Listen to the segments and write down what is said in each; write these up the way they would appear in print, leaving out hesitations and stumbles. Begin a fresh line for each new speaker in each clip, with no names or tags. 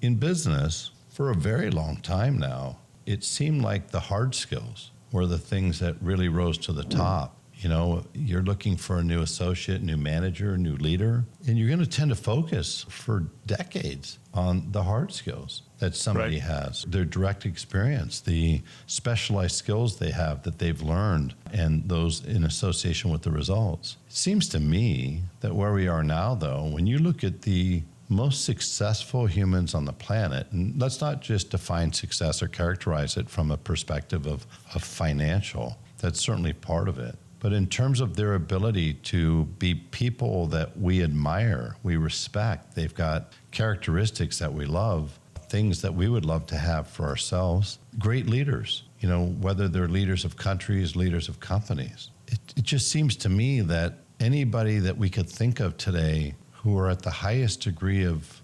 in business, for a very long time now, it seemed like the hard skills were the things that really rose to the top. You know, you're looking for a new associate, new manager, new leader, and you're going to tend to focus for decades on the hard skills that somebody has, their direct experience, the specialized skills they have that they've learned, and those in association with the results. It seems to me that where we are now, though, when you look at the most successful humans on the planet, and let's not just define success or characterize it from a perspective of financial, that's certainly part of it. But in terms of their ability to be people that we admire, we respect, they've got characteristics that we love, things that we would love to have for ourselves, great leaders, you know, whether they're leaders of countries, leaders of companies. It just seems to me that anybody that we could think of today who are at the highest degree of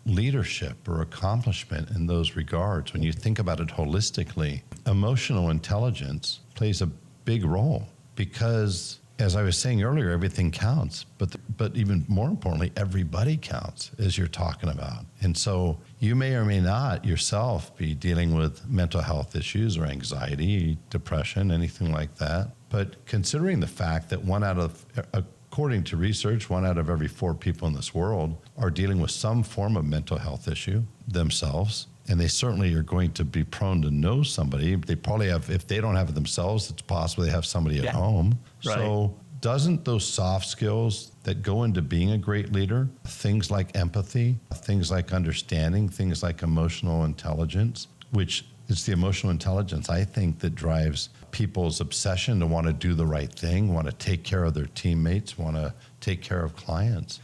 leadership or accomplishment in those regards, when you think about it holistically, emotional intelligence plays a big role. Because, as I was saying earlier, everything counts, but even more importantly, everybody counts, as you're talking about. And so you may or may not yourself be dealing with mental health issues or anxiety, depression, anything like that. But considering the fact that according to research, 1 out of every 4 people in this world are dealing with some form of mental health issue themselves, and they certainly are going to be prone to know somebody. They probably have, if they don't have it themselves, it's possible they have somebody at home. Right. So doesn't those soft skills that go into being a great leader, things like empathy, things like understanding, things like emotional intelligence, which is the emotional intelligence, I think, that drives people's obsession to want to do the right thing, want to take care of their teammates, want to take care of clients.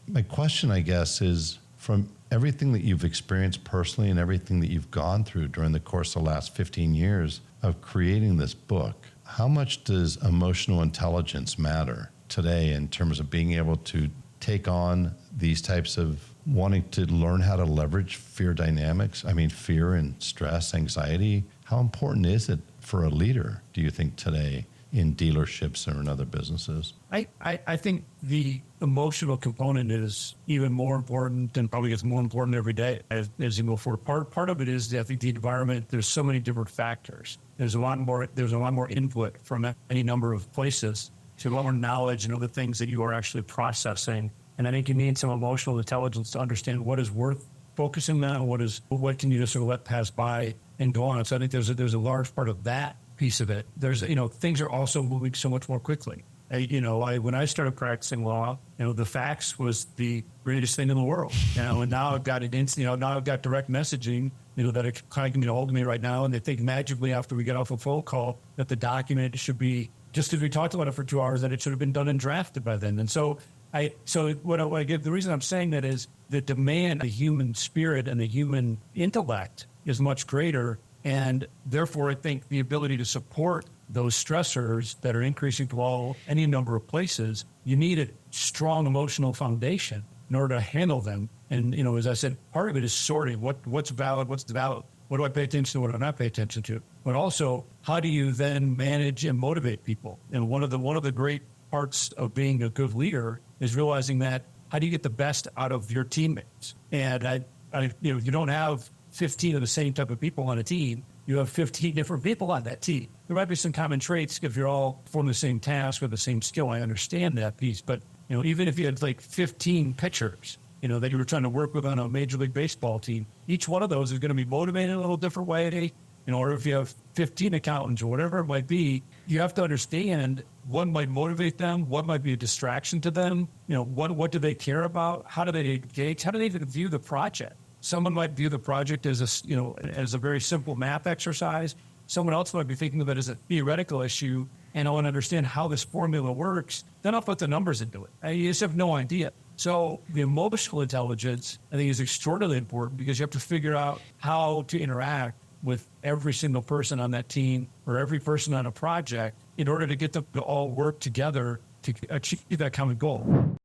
My question, I guess, is from everything that you've experienced personally and everything that you've gone through during the course of the last 15 years of creating this book, how much does emotional intelligence matter today in terms of being able to take on these types of wanting to learn how to leverage fear dynamics? I mean, fear and stress, anxiety. How important is it for a leader, do you think, today in dealerships or in other businesses?
I think the emotional component is even more important and probably gets more important every day as you move forward. Part of it is, I think, the environment. There's so many different factors. There's a lot more input from any number of places. So a lot more knowledge and other things that you are actually processing. And I think you need some emotional intelligence to understand what is worth focusing on, what can you just sort of let pass by and go on. So I think there's a large part of that piece of it. There's, things are also moving so much more quickly. When I started practicing law, the fax was the greatest thing in the world. And now I've got now I've got direct messaging, that it kind of can get a hold of me right now. And they think magically after we get off a phone call that the document should be, just as we talked about it for 2 hours, that it should have been done and drafted by then. And so the reason I'm saying that is the demand, the human spirit and the human intellect is much greater. And therefore, I think the ability to support those stressors that are increasing from any number of places, you need a strong emotional foundation in order to handle them. And, as I said, part of it is sorting what's valid, what's valid. What do I pay attention to? What do I not pay attention to? But also, how do you then manage and motivate people? And one of the great parts of being a good leader is realizing that how do you get the best out of your teammates? And you don't have 15 of the same type of people on a team. You have 15 different people on that team. There might be some common traits if you're all performing the same task or the same skill. I understand that piece. But, even if you had like 15 pitchers, that you were trying to work with on a Major League Baseball team, each one of those is going to be motivated in a little different way. Or if you have 15 accountants or whatever it might be, you have to understand what might motivate them, what might be a distraction to them, what do they care about, how do they engage, how do they even view the project? Someone might view the project as a very simple math exercise. Someone else might be thinking of it as a theoretical issue, and I want to understand how this formula works. Then I'll put the numbers into it. You just have no idea. So the emotional intelligence, I think, is extraordinarily important because you have to figure out how to interact with every single person on that team or every person on a project in order to get them to all work together to achieve that common goal.